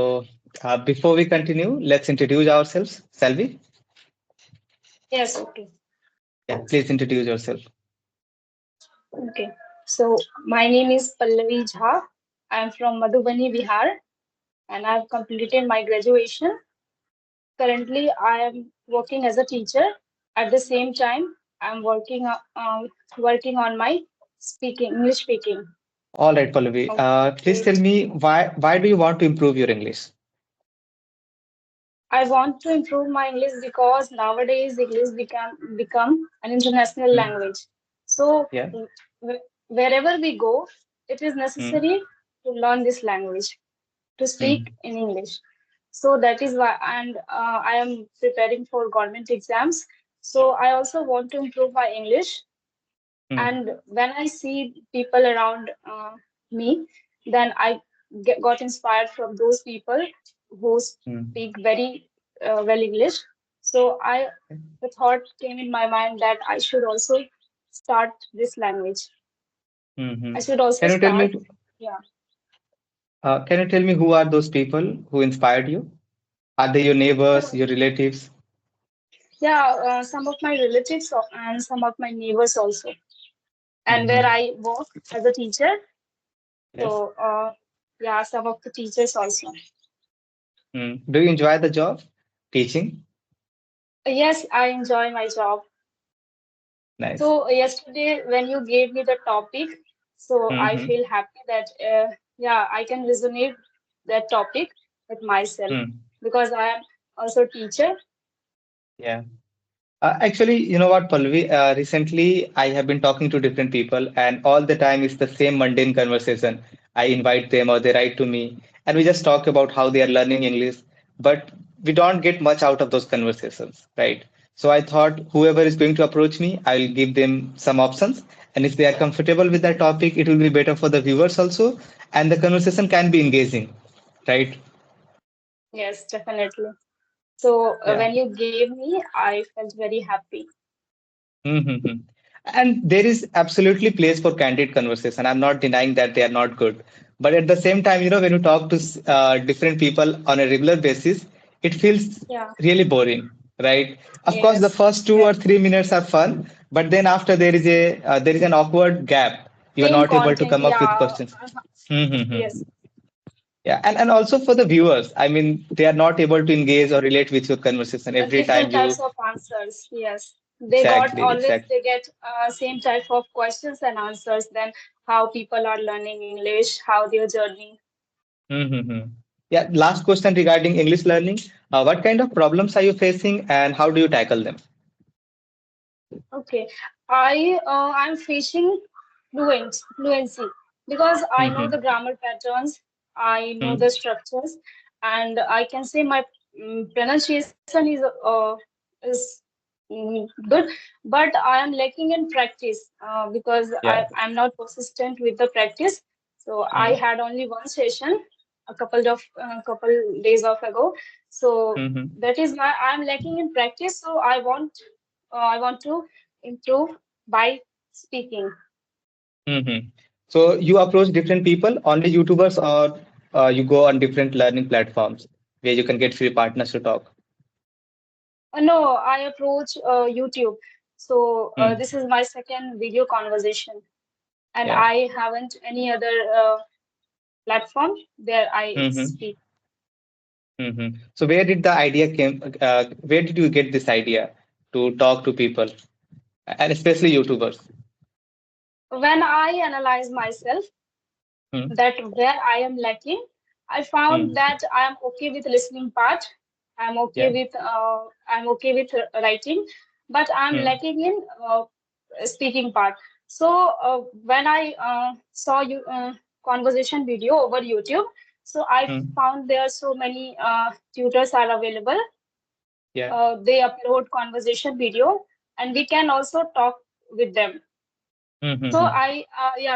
Before we continue, let's introduce ourselves. Salvi, Yes, okay. yeah, please introduce yourself. Okay. So my name is Pallavi Jha. I'm from Madhubani, Bihar, and I've completed my graduation. Currently, I am working as a teacher. At the same time, I'm working on my speaking, English speaking. All right, Pallavi. Please Okay. tell me why do you want to improve your English? I want to improve my English because nowadays English become an international Hmm. language. So Yeah. wherever we go, it is Hmm. necessary to learn this language, to Hmm. speak in English. So that is why, and I am preparing for government exams. So I also want to improve my English. Hmm. And when I see people around me, then I got inspired from those people who Hmm. speak very well English. So the thought came in my mind that I should also start this language. Hmm. Hmm. I should also Can you tell me? start. Yeah. Can you tell me who are those people who inspired you? Are they your neighbors, your relatives? Yeah, some of my relatives and some of my neighbors also. And where Hmm. I work as a teacher, Yes. so yeah, some of the teachers also. Hmm. Do you enjoy the job, teaching? Yes, I enjoy my job. Nice. So yesterday when you gave me the topic, so I Hmm. feel happy that yeah, I can resonate that topic with myself Hmm. because I am also teacher. Yeah. Actually, you know what, Pallavi? Recently, I have been talking to different people, and all the time it's the same mundane conversation. I invite them or they write to me, and we just talk about how they are learning English, but we don't get much out of those conversations, right? So I thought whoever is going to approach me, I will give them some options, and if they are comfortable with that topic, it will be better for the viewers also, and the conversation can be engaging, right? Yes, definitely. So Yeah. when you gave me, I felt very happy. Mm-hmm. And there is absolutely place for candid conversation. I'm not denying that they are not good. But at the same time, when you talk to different people on a regular basis, it feels Yeah. really boring, right? Of course, the Yes. first 2 or 3 minutes are fun, but then after there is an awkward gap. You are Same not able to content. come up with Yeah. questions. Mm-hmm. Yes. Yeah, and also for the viewers, I mean, they are not able to engage or relate with your conversation every time Different types you of answers. Yes. exactly, exactly. They get same type of questions and answers. Then how people are learning English, how their journey. Mm-hmm. Yeah, last question regarding English learning. What kind of problems are you facing and how do you tackle them? Okay, I'm facing fluency because I know the Mm-hmm. grammar patterns, I know the Mm-hmm. structures, and I can say my pronunciation is good, but I am lacking in practice because Yeah. I'm not persistent with the practice. So I Mm-hmm. had only one session a couple days of ago. So Mm-hmm. that is why I'm lacking in practice. So I want to improve by speaking. Mm-hmm. So you approach different people, only YouTubers, or you go on different learning platforms where you can get free partners to talk. No, I approach YouTube. So Mm. this is my second video conversation, and Yeah. I haven't any other platform where I Mm-hmm. speak. Mm-hmm. So where did the idea came? Where did you get this idea to talk to people, and especially YouTubers? When I analyze myself, Mm. that where I am lacking, I found Mm. that I am okay with listening part. Yeah. I'm okay with writing, but I'm Mm. lacking in speaking part. So when I saw you conversation video over YouTube, so I Mm. found there are so many tutors are available. Yeah. They upload conversation video, and we can also talk with them. So Mm-hmm.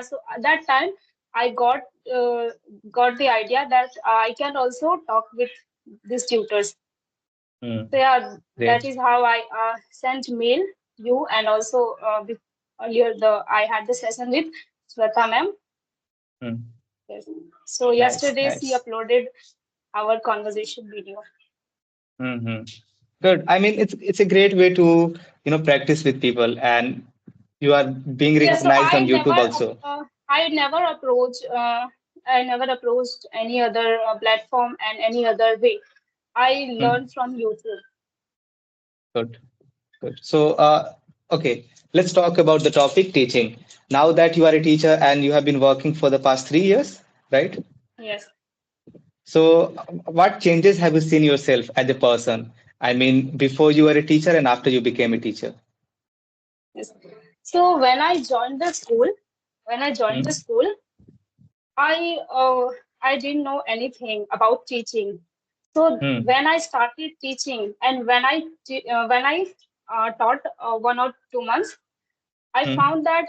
so at that time I uh, got the idea that I can also talk with these tutors. Mm. So yeah, that Great. is how I sent mail you, and also earlier I had the session with Sweta ma'am. Mm. Yes. So Nice, yesterday she nice. uploaded. our conversation video. Hmm. Good. I mean, it's a great way to practice with people, and you are being Yeah, so recognized on YouTube also. I never approached any other platform and any other way. I Hmm. learned from YouTube. Good. Good. So, okay, let's talk about the topic teaching. Now that you are a teacher and you have been working for the past 3 years, right? Yes, So, what changes have you seen yourself as a person? I mean, before you were a teacher and after you became a teacher. yes. So when I joined the Hmm. school, I didn't know anything about teaching. So Hmm. when I started teaching and when I taught 1 or 2 months, I Hmm. found that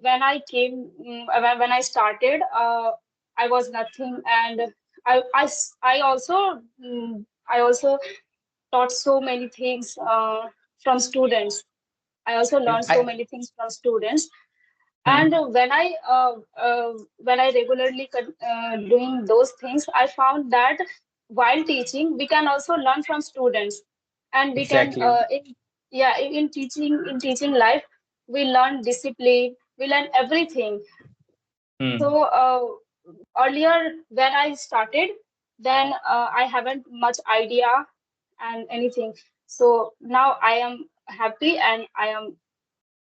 when I started, I was nothing, and I also I also taught so many things from students. I also Yeah, learned so many things from students. And hmm, when I regularly doing those things, I found that while teaching, we can also learn from students, and we can exactly. yeah, in teaching life, we learn discipline, we learn everything. Hmm. So earlier when I started, then I haven't much idea and anything. So now I am happy and I am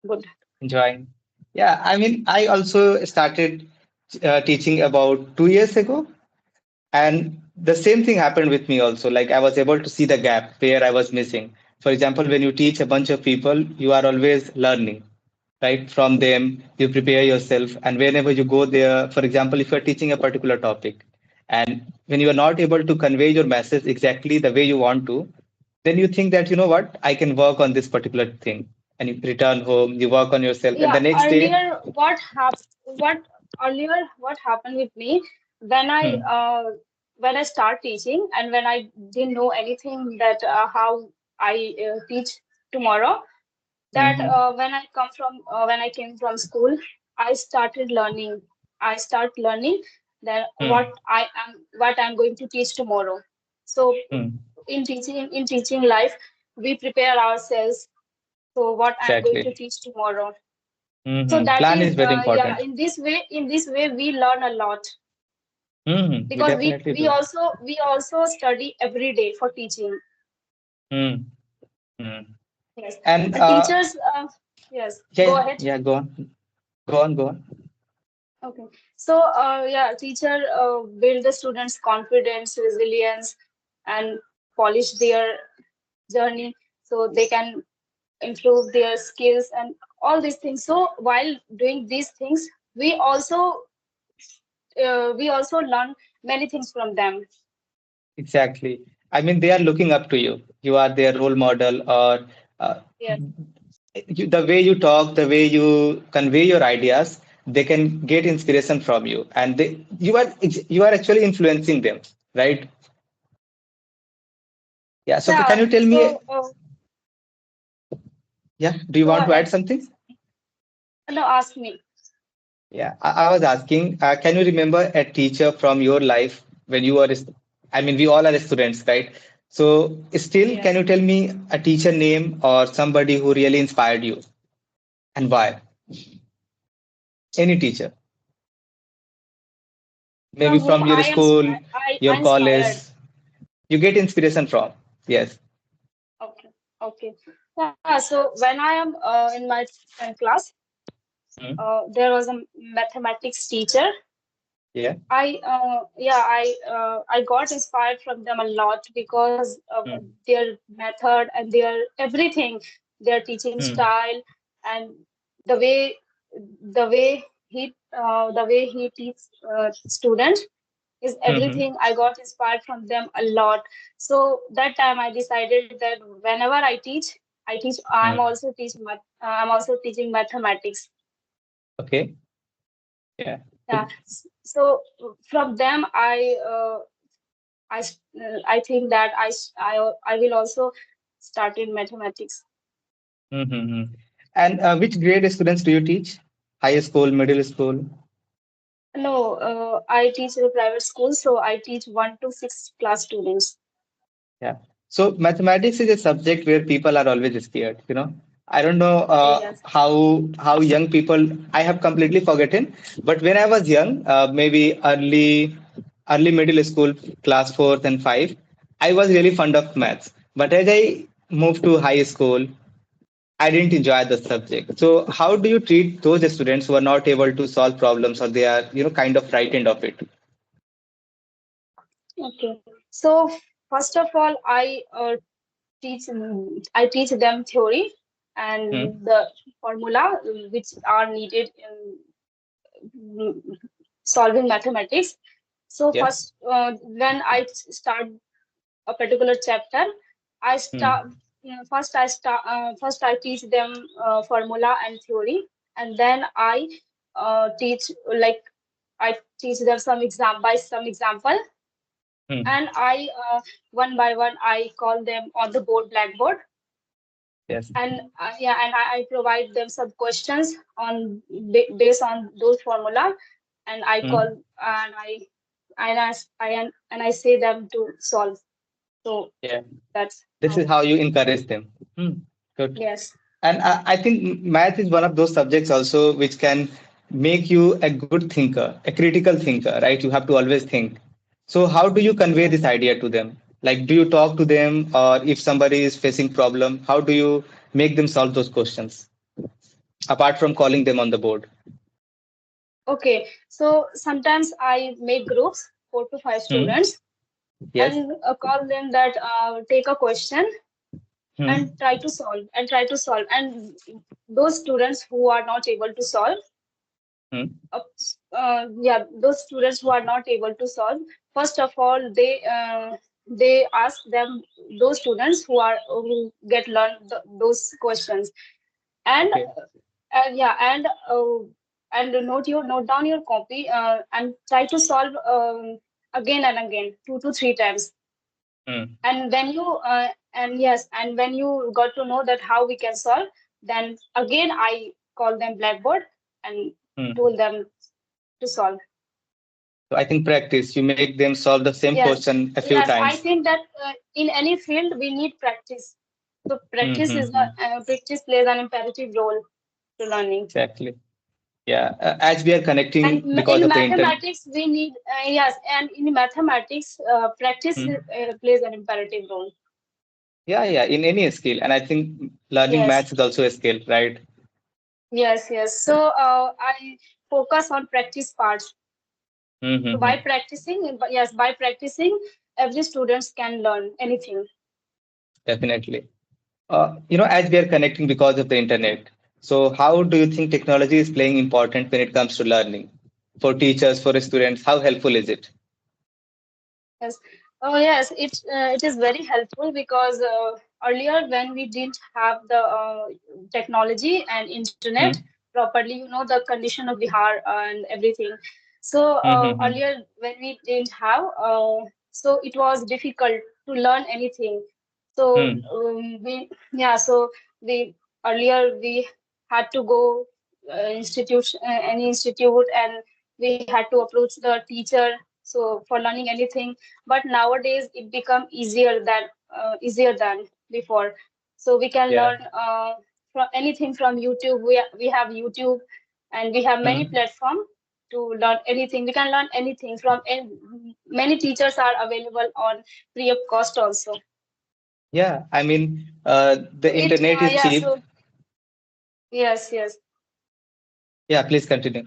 good. Enjoying. Yeah, I mean, I also started teaching about 2 years ago. And the same thing happened with me also. Like I was able to see the gap where I was missing. For example, when you teach a bunch of people, you are always learning, right? From them, you prepare yourself. And whenever you go there, for example, if you're teaching a particular topic, and when you are not able to convey your message exactly the way you want to, then you think that, you know what, I can work on this particular thing. And you return home, you work on yourself, and the Yeah, next day, what what happened with me when I hmm, uh, when I start teaching and when I didn't know anything that how I teach tomorrow, hmm, that hmm, when I came from school, I started learning. I start learning that hmm, what I'm going to teach tomorrow. So hmm, in teaching life, we prepare ourselves. So what I'm going to exactly. teach tomorrow. So Hmm. that Plan is is very yeah. important. In this way, we learn a lot We because definitely do. we also study every day for teaching. Mm, mm. Yes, And and teachers. Yes, go yeah, ahead. yeah, go on, go on, go on. Okay. So, yeah, teacher build the students' confidence, resilience, and polish their journey so they can improve their skills and all these things. So, while doing these things, we also learn many things from them. Exactly. I mean, they are looking up to you. You are their role model, or uh, Yes. the way you talk, the way you convey your ideas, they can get inspiration from you, and you are actually influencing them, right? Yeah. So can Yeah. you tell me? So, Yeah. Do you go want to add ahead. something? No, ask me. Yeah, I was asking, can you remember a teacher from your life when you were, I mean, we all are students, right? So, still, can Yes. you tell me a teacher name or somebody who really inspired you and why? Any teacher, maybe From from whom your school, your I college, inspired. you get inspiration from. Yes. Okay. Okay. Yeah. So when I am in my 10th class, Mm, there was a mathematics teacher. yeah. I got inspired from them a lot because of Mm, their method and their everything, their teaching mm, style, and the way the way he teaches students is mm, everything. I got inspired from them a lot. So that time I decided that whenever I teach. mm. I'm also teaching mathematics. Okay. Yeah. Yeah. So from them, I think that I will also start in mathematics. Mm-hmm. And which grade students do you teach? High school, middle school? No, I teach in a private school, so I teach 1 to 6 class students. Yeah. So mathematics is a subject where people are always scared, you know. I don't know Yes. how young people, I have completely forgotten, but when I was young, maybe early middle school, class fourth and five, I was really fond of maths. But as I moved to high school, I didn't enjoy the subject. So how do you treat those students who are not able to solve problems or they are, you know, kind of frightened of it? Okay. So first of all, I teach them theory Hmm? and the formula which are needed in solving mathematics. So Yeah. first, when I start a particular chapter, I Hmm. start first I teach them formula and theory, and then I teach like I teach them some example, Hmm. and I one by one I call them on the blackboard, Yes. and yeah, and I provide them some questions on based on those formula, and I call Hmm. and I say them to solve. So Yeah. that's This is how. how you encourage them. Hmm. Good. Yes. And I think math is one of those subjects also which can make you a good thinker, a critical thinker, right? You have to always think. So how do you convey Yes. this idea to them? Like, do you talk to them, or if somebody is facing problem, how do you make them solve those questions apart from calling them on the board? Okay. So sometimes I make groups, 4 to 5 Hmm. students, Yes. and call them that take a question Hmm. and try to solve. And those students who are not able to solve, Hmm. uh, yeah, those students who are not able to solve, first of all, they ask them those students who get learned those questions, and Okay. yeah, and note down your copy, and try to solve again and again 2 to 3 times. Hmm. And when you and yes, and when you got to know that how we can solve, then again I call them blackboard and Hmm. told them to solve. So I think practice, you make them solve the same Yes, question a few yes, I times. think that in any field we need practice. So Hmm. Hmm. Hmm. practice plays an imperative role to learning. Exactly. Yeah. As we are And connecting because in of the internet. mathematics, we need yes, and in mathematics, practice Hmm. plays an imperative role. Yeah, yeah, in any skill. And I think learning Yes, maths is also a skill, right? yes, yes. So I focus on practice parts. So Mm-hmm. by practicing, yes, by practicing, every students can learn anything. Definitely. As we are connecting because of the internet, so how do you think technology is playing important when it comes to learning? For teachers, for students, how helpful is it? Yes. Oh, yes. It is very helpful because earlier when we didn't have the technology and internet Hmm. properly, the condition of Bihar and everything. So Mm-hmm. earlier when we didn't have, so it was difficult to learn anything. So Hmm. so we earlier we had to go any institute, and we had to approach the teacher. So for learning anything, but nowadays it become easier than before. So we can Yeah. learn from anything from YouTube. We have YouTube, and we have many Hmm. platform to learn anything. We can learn anything from many teachers are available on free of cost also. Yeah. I mean, So the internet is yeah, cheap. so yes, yes. Yeah, please continue.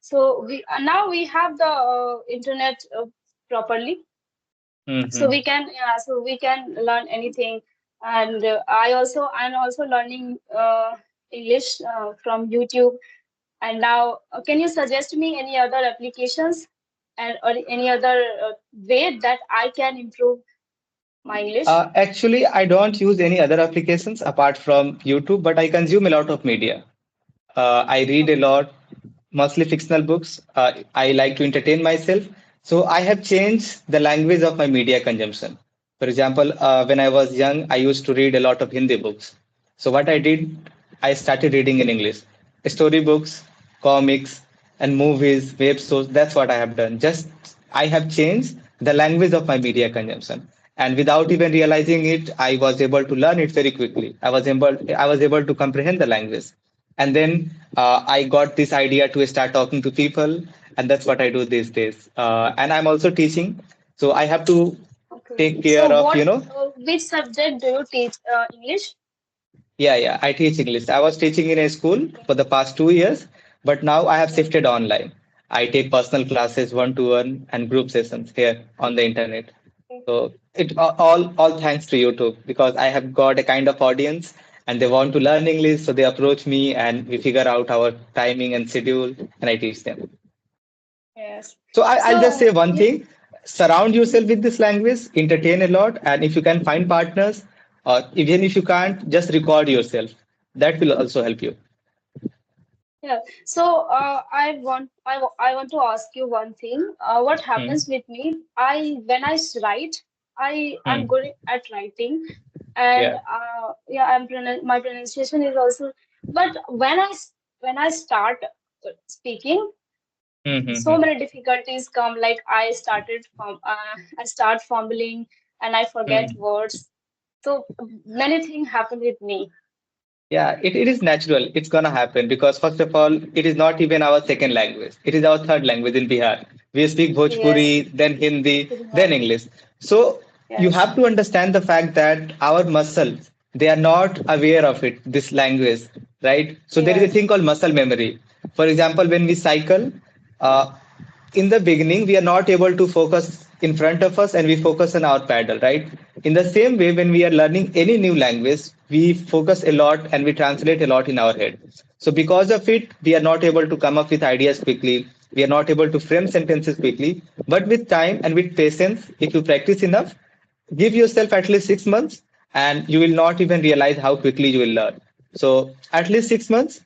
So now we have the internet properly, so Mm-hmm. we can learn anything. And I'm also learning English from YouTube. And now can you suggest me any other applications and or any other way that I can improve my English? Actually, I don't use any other applications apart from YouTube, but I consume a lot of media. I read a Okay. lot, mostly fictional books. I like to entertain myself. So I have changed the language of my media consumption. For example, when I was young, I used to read a lot of Hindi books. So what I did, I started reading in English, story books, comics, and movies, web shows. That's what I have done. Just I have changed the language of my media consumption. And without even realizing it, I was able to learn it very quickly. I was able to comprehend the language. And then I got this idea to start talking to people, and that's what I do these days. And I'm also teaching, so I have to Okay. take care So of, what, which subject do you teach? English? yeah, yeah, I teach English. I was teaching in a school Okay. for the past 2 years, but now I have shifted Okay. online. I take personal classes, one-to-one, and group sessions here on the internet. So it all thanks to YouTube, because I have got a kind of audience and they want to learn English, so they approach me and we figure out our timing and schedule, and I teach them. Yes. So I'll just say So one yeah. thing: surround yourself with this language, entertain a lot, and if you can find partners, or even if you can't, just record yourself. That will also help you. Yeah. So I want to ask you one thing. What Hmm. happens with me? Write, I'm Hmm. good at writing, and Yeah. yeah, my pronunciation is also. But when I start speaking, Hmm. Hmm. so Hmm. many difficulties come. Like I start fumbling and I forget Hmm. words. So many things happen with me. Yeah, it is natural. It's gonna happen because first of all, it is not even our second language. It is our third language in Bihar. We speak Yes, Bhojpuri, then Hindi, it is then not. English. So you Yes, have to understand the fact that our muscles, they are not aware of it, this language, right? So there is a yes, thing called muscle memory. For example, when we cycle, uh, in the beginning we are not able to focus in front of us and we focus on our paddle, right? In the same way, when we are learning any new language, we focus a lot and we translate a lot in our head. So because of it, we are not able to come up with ideas quickly, we are not able to frame sentences quickly. But with time and with patience, if you practice enough, give yourself at least 6 months and you will not even realize how quickly you will learn. So at least 6 months,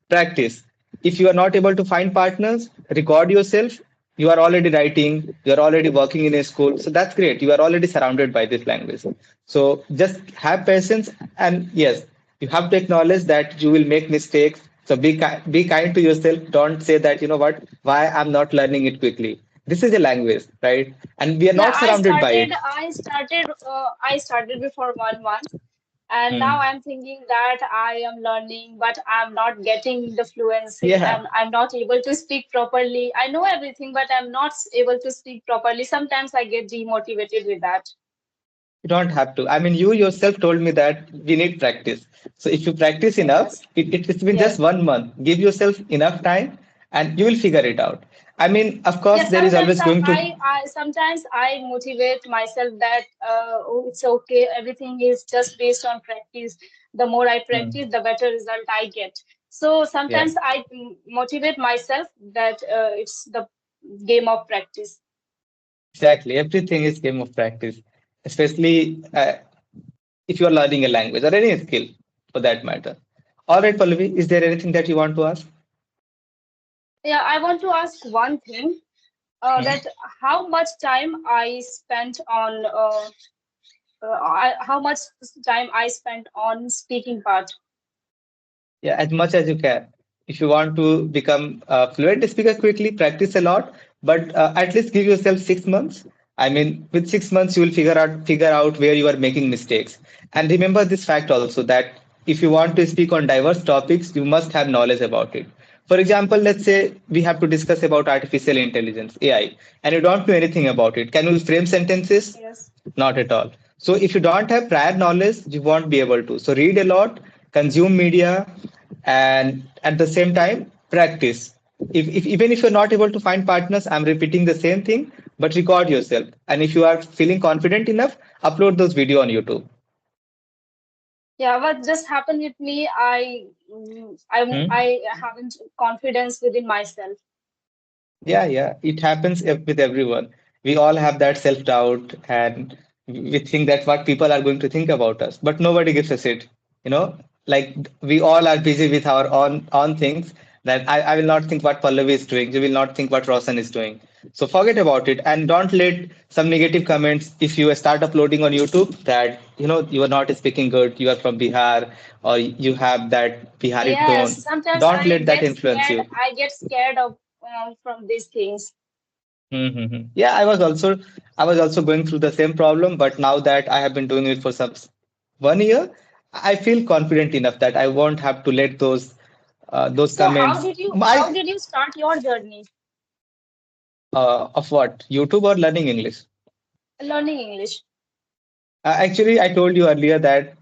practice. If you are not able to find partners, record yourself. You are already writing, you are already working in a school. So that's great. You are already surrounded by this language. So just have patience. And yes, you have to acknowledge that you will make mistakes. So be kind to yourself. Don't say that, you know what, why I'm not learning it quickly. This is a language, right? And we are yeah. not surrounded by it. I started before 1 month, and now Hmm. I'm thinking that I am learning, but I'm not getting the fluency, Yeah. and I'm not able to speak properly. I know everything, but I'm not able to speak properly. Sometimes I get demotivated with that. You don't have to. I mean, you yourself told me that we need practice. So if you practice enough, Yes. it's been just Yes. 1 month. Give yourself enough time and you will figure it out. I mean, of course, Yeah, there is sometimes always going to, I sometimes I motivate myself that oh, it's okay. Everything is just based on practice. The more I hmm, practice, the better result I get. So yeah, sometimes I motivate myself that it's the game of practice. exactly. Everything is game of practice, especially if you are learning a language or any skill for that matter. All right, Pallavi, is there anything that you want to ask? Yeah, I want to ask one thing. Hmm. That how much time I spent on how much time I spent on speaking part. Yeah, as much as you can. If you want to become a fluent speaker quickly, practice a lot, but at least give yourself 6 months. I mean, with 6 months, you will figure out where you are making mistakes. And remember this fact also that if you want to speak on diverse topics, you must have knowledge about it. For example, let's say we have to discuss about artificial intelligence, AI, and you don't know anything about it. Can you frame sentences? Yes. Not at all. So if you don't have prior knowledge, you won't be able to. So read a lot, consume media, and at the same time, practice. If even if you're not able to find partners, I'm repeating the same thing, but record yourself. And if you are feeling confident enough, upload those video on YouTube. Yeah, what just happened with me, Hmm? I haven't confidence within myself. Yeah, yeah, it happens with everyone. We all have that self doubt, and we think that what people are going to think about us, but nobody gives a shit. You know, like we all are busy with our own things. That I will not think what Pallavi is doing. You will not think what Roshan is doing. So forget about it, and don't let some negative comments. If you start uploading on YouTube that you are not speaking good, you are from Bihar, or you have that Bihari Yes, tone. sometimes Don't I let that get influence scared. you. I get scared of. from these things. Mm-hmm. Yeah, I was also going through the same problem, but now that I have been doing it for some 1 year, I feel confident enough that I won't have to let those So comments. how My did you start your journey of what? YouTube or learning English? learning English? Actually, I told you earlier that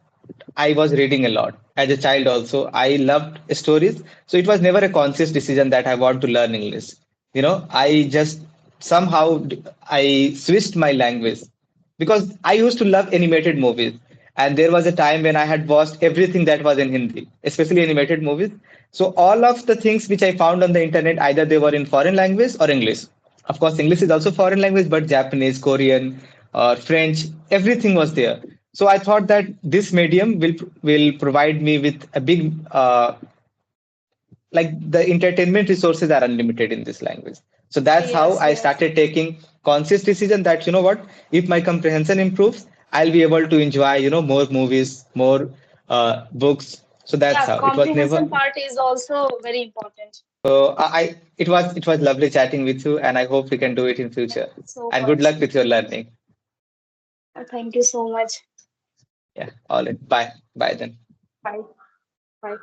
I was reading a lot as a child also. I loved stories. So it was never a conscious decision that I want to learn English. I just I switched my language because I used to love animated movies. And there was a time when I had watched everything that was in Hindi, especially animated movies. So all of the things which I found on the internet, either they were in foreign language or English. Of course, English is also foreign language, but Japanese, Korean, or French, everything was there. So I thought that this medium will provide me with a big like the entertainment resources are unlimited in this language. So that's how Yes, I yes. started taking conscious decision that what, if my comprehension improves, I'll be able to enjoy more movies, more books. So that's Yeah, how it was never. comprehension part is also very important. So it was lovely chatting with you, and I hope we can do it in future. Thank you so And good much. luck with your learning. Thank you so much. Yeah, all right. Bye. Bye then. Bye. Bye.